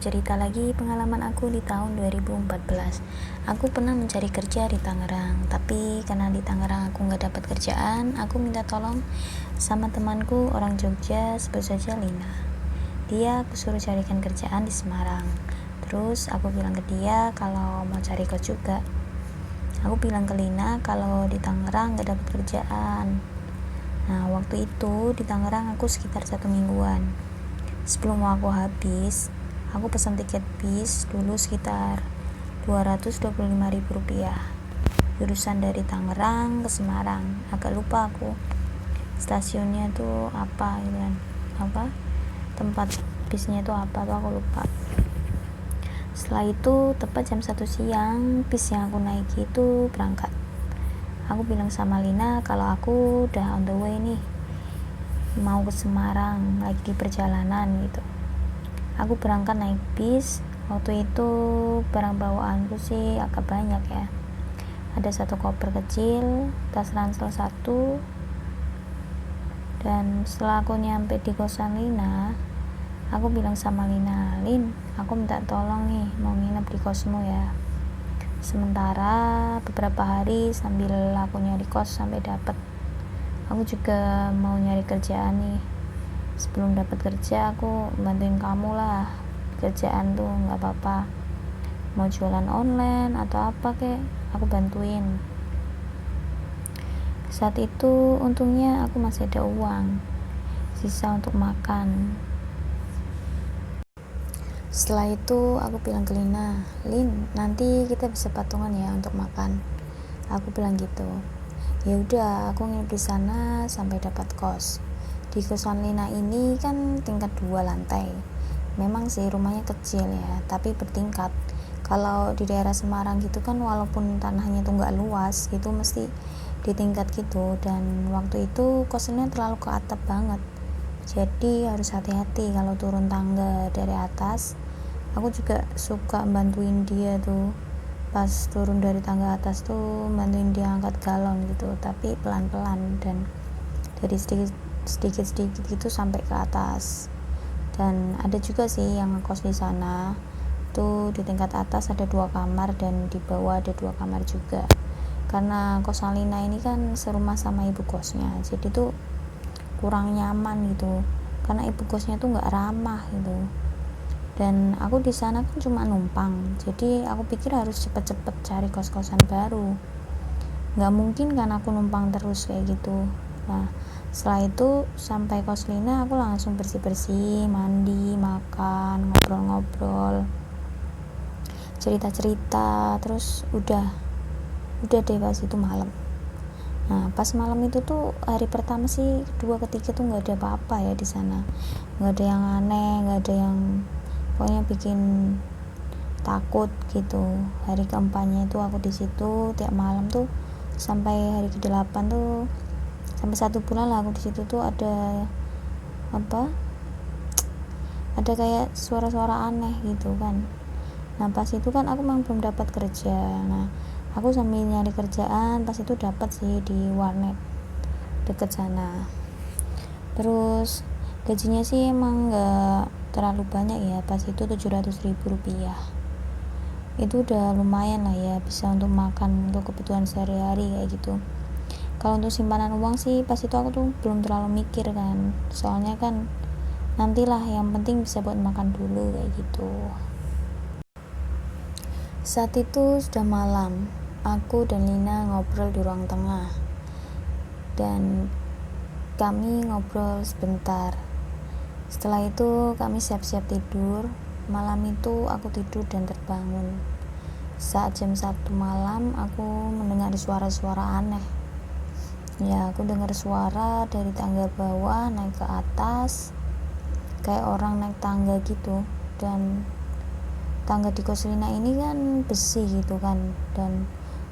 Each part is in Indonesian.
cerita lagi pengalaman aku di tahun 2014. Aku pernah mencari kerja di Tangerang, tapi karena di Tangerang aku nggak dapat kerjaan, aku minta tolong sama temanku orang Jogja, sebut saja Lina. Dia aku suruh carikan kerjaan di Semarang. Terus aku bilang ke dia kalau mau cari kos juga. Aku bilang ke Lina kalau di Tangerang nggak dapat kerjaan. Nah, waktu itu di Tangerang aku sekitar 1 mingguan. Sebelum aku habis, aku pesan tiket bis dulu sekitar Rp225.000. Jurusan dari Tangerang ke Semarang. Agak lupa aku stasiunnya tuh apa gitu kan. Tempat bisnya itu apa tuh aku lupa. Setelah itu tepat jam 1 siang bis yang aku naiki itu berangkat. Aku bilang sama Lina kalau aku udah on the way nih, mau ke Semarang, lagi di perjalanan gitu. Aku berangkat naik bis. Waktu itu barang bawaanku sih agak banyak ya. Ada 1 koper kecil, tas ransel 1. Dan setelah aku nyampe di kosan Lina, aku bilang sama Lina, Lin, aku minta tolong nih, mau nginep di kosmu ya, sementara beberapa hari sambil aku nyari kos sampai dapet. Aku juga mau nyari kerjaan nih. Sebelum dapat kerja aku bantuin kamu lah. Kerjaan tuh nggak apa-apa. Mau jualan online atau apa kek, aku bantuin. Saat itu untungnya aku masih ada uang sisa untuk makan. Setelah itu aku bilang ke Lina, Lin, nanti kita bisa patungan ya untuk makan. Aku bilang gitu. Ya udah, aku nginep di sana sampai dapat kos. Di kosan Lina ini kan tingkat 2 lantai. Memang sih rumahnya kecil ya, tapi bertingkat. Kalau di daerah Semarang gitu kan, walaupun tanahnya tuh nggak luas gitu, mesti di tingkat gitu. Dan waktu itu kosannya terlalu ke atap banget, jadi harus hati-hati kalau turun tangga dari atas. Aku juga suka bantuin dia tuh pas turun dari tangga atas tuh, bantuin dia angkat galon gitu, tapi pelan-pelan dan dari sedikit gitu sampai ke atas. Dan ada juga sih yang ngekos di sana tuh, di tingkat atas ada 2 kamar dan di bawah ada 2 kamar juga. Karena kosan Lina ini kan serumah sama ibu kosnya, jadi tuh kurang nyaman gitu, karena ibu kosnya tuh nggak ramah gitu. Dan aku di sana kan cuma numpang, jadi aku pikir harus cepet-cepet cari kos-kosan baru. Nggak mungkin kan aku numpang terus kayak gitu. Nah, setelah itu sampai kos Lina, aku langsung bersih-bersih, mandi, makan, ngobrol-ngobrol, cerita-cerita, terus udah deh pas itu malam. Nah, pas malam itu tuh hari pertama sih, kedua, ketiga tuh nggak ada apa-apa ya di sana. Nggak ada yang aneh, nggak ada yang pokoknya bikin takut gitu. Hari keempatnya itu aku di situ tiap malam tuh sampai hari ke-8 tuh, sampai 1 bulan lah aku di situ tuh ada kayak suara-suara aneh gitu kan. Nah, pas itu kan aku memang belum dapat kerja. Nah, aku sambil nyari kerjaan, pas itu dapat sih di warnet deket sana. Terus gajinya sih emang nggak terlalu banyak ya, pas itu Rp700.000. Itu udah lumayan lah ya, bisa untuk makan, untuk kebutuhan sehari-hari kayak gitu. Kalau untuk simpanan uang sih pas itu aku tuh belum terlalu mikir kan, soalnya kan nantilah, yang penting bisa buat makan dulu kayak gitu. Saat itu sudah malam, aku dan Lina ngobrol di ruang tengah, dan kami ngobrol sebentar. Setelah itu kami siap-siap tidur. Malam itu aku tidur dan terbangun saat jam 1 malam aku mendengar suara-suara aneh. Ya, aku dengar suara dari tangga bawah naik ke atas, kayak orang naik tangga gitu. Dan tangga di kos Lina ini kan besi gitu kan, dan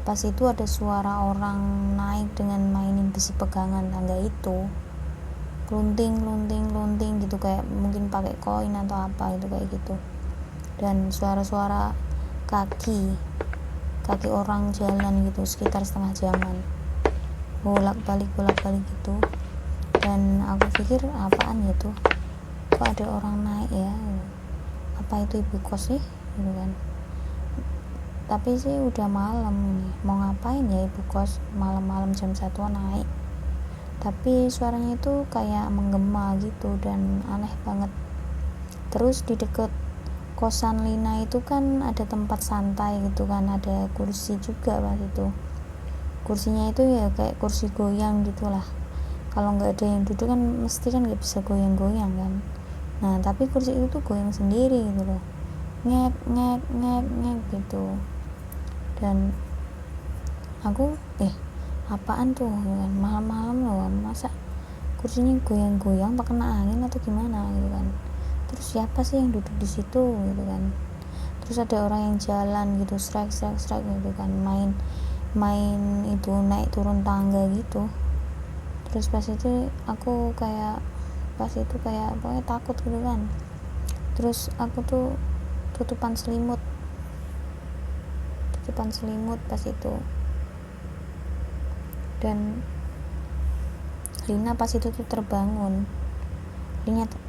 pas itu ada suara orang naik dengan mainin besi pegangan tangga itu, lunting gitu, kayak mungkin pakai koin atau apa gitu kayak gitu. Dan suara-suara kaki orang jalan gitu sekitar setengah jaman, bolak-balik gitu. Dan aku pikir apaan gitu, kok ada orang naik ya. apa itu ibu kos sih gitu kan. Tapi sih udah malam ini, mau ngapain ya ibu kos malam-malam jam 1 naik. Tapi suaranya itu kayak menggema gitu dan aneh banget. Terus di deket kosan Lina itu kan ada tempat santai gitu kan, ada kursi juga pas itu. Kursinya itu ya kayak kursi goyang gitulah. Kalau nggak ada yang duduk kan mesti kan nggak bisa goyang-goyang kan. Nah tapi kursi itu tuh goyang sendiri gitu loh, ngek ngek ngek ngek gitu. Dan aku apaan tuh kan, malam-malam loh, masa kursinya goyang-goyang apa kena angin atau gimana gitu kan. Terus siapa sih yang duduk di situ gitu kan. Terus ada orang yang jalan gitu, strike gitu kan, main itu naik turun tangga gitu. Terus pas itu aku kayak pokoknya takut gitu kan. Terus aku tuh tutupan selimut pas itu. Dan Lina pas itu tuh terbangun.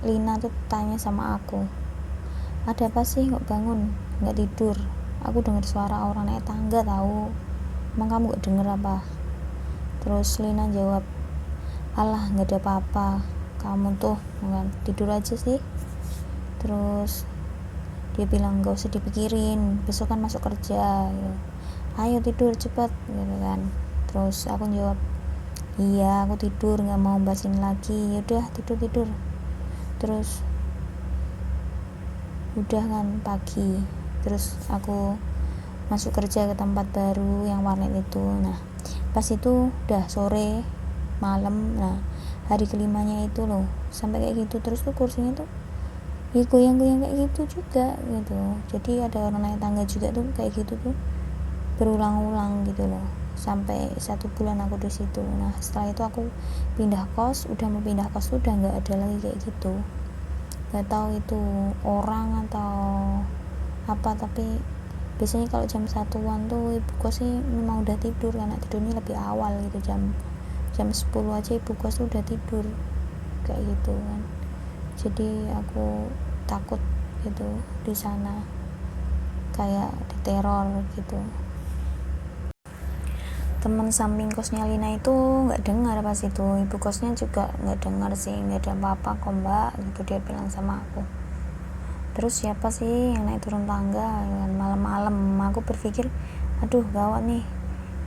Lina tuh tanya sama aku, ada apa sih kok bangun, nggak tidur? Aku dengar suara orang naik tangga tahu. Emang kamu gak denger apa? Terus Lina jawab, alah nggak ada apa-apa, kamu tuh kan tidur aja sih. Terus dia bilang gak usah dipikirin, besok kan masuk kerja gitu. Ayo tidur cepet gitu kan. Terus aku jawab, iya aku tidur, nggak mau bahasin lagi. Yaudah tidur. Terus udah kan pagi, terus aku masuk kerja ke tempat baru yang warnet itu. Nah pas itu udah sore malam. Nah hari kelimanya itu loh sampai kayak gitu. Terus tuh kursinya tuh ya goyang-goyang kayak gitu juga gitu. Jadi ada orang naik tangga juga tuh kayak gitu tuh berulang-ulang gitu loh, sampai 1 bulan aku di situ. Nah setelah itu aku pindah kos, udah mau pindah kos tuh udah nggak ada lagi kayak gitu. Nggak tahu itu orang atau apa, tapi biasanya kalau jam 1-an tuh ibu kos sih memang udah tidur karena tidurnya lebih awal gitu, jam 10 aja ibu kos tuh udah tidur kayak gitu kan. Jadi aku takut gitu di sana, kayak diteror gitu. Temen samping kosnya Lina itu nggak dengar pas itu, ibu kosnya juga nggak dengar sih, nggak ada apa-apa kok mbak gitu dia bilang sama aku. Terus siapa sih yang naik turun tangga kan malam-malam? Aku berpikir aduh gawat nih,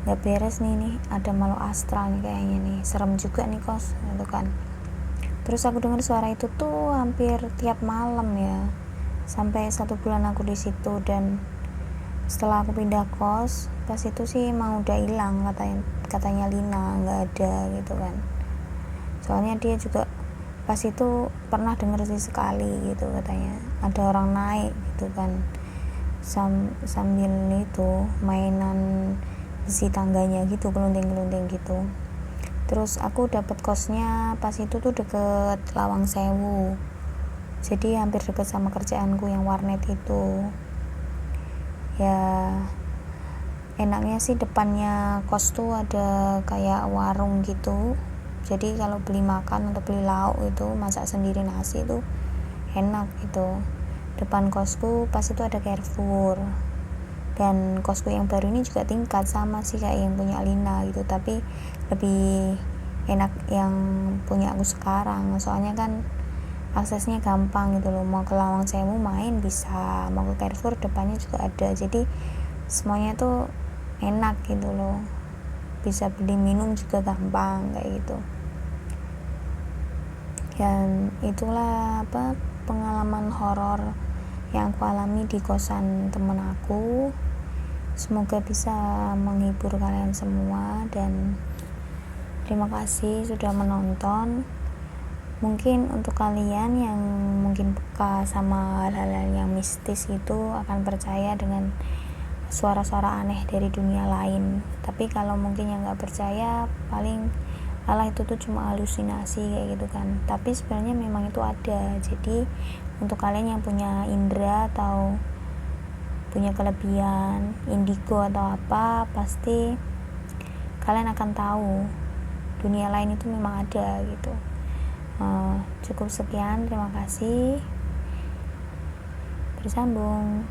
nggak beres nih ada makhluk astral nih kayaknya nih, serem juga nih kos gitu kan. Terus aku dengar suara itu tuh hampir tiap malam ya, sampai 1 bulan aku di situ. Dan setelah aku pindah kos pas itu sih emang udah hilang katanya Lina, nggak ada gitu kan. Soalnya dia juga pas itu pernah denger sih sekali gitu, katanya ada orang naik gitu kan, sambil itu mainan besi tangganya gitu, kelunting gitu. Terus aku dapet kosnya pas itu tuh deket Lawang Sewu, jadi hampir deket sama kerjaanku yang warnet itu. Ya enaknya sih depannya kos tuh ada kayak warung gitu, jadi kalau beli makan atau beli lauk itu masak sendiri nasi itu enak gitu. Depan kosku pas itu ada Carrefour. Dan kosku yang baru ini juga tingkat sama sih kayak yang punya Lina gitu, tapi lebih enak yang punya aku sekarang. Soalnya kan aksesnya gampang gitu loh, mau ke Lawang Sewu main bisa, mau ke Carrefour depannya juga ada, jadi semuanya tuh enak gitu loh, bisa beli minum juga gampang kayak gitu. Dan itulah pengalaman horor yang aku alami di kosan temen aku. Semoga bisa menghibur kalian semua, dan terima kasih sudah menonton. Mungkin untuk kalian yang mungkin peka sama hal-hal yang mistis itu akan percaya dengan suara-suara aneh dari dunia lain. Tapi kalau mungkin yang nggak percaya, paling alah itu tuh cuma halusinasi kayak gitu kan. Tapi sebenarnya memang itu ada. Jadi untuk kalian yang punya indera atau punya kelebihan indigo atau apa, pasti kalian akan tahu dunia lain itu memang ada gitu. Cukup sekian, terima kasih. bersambung.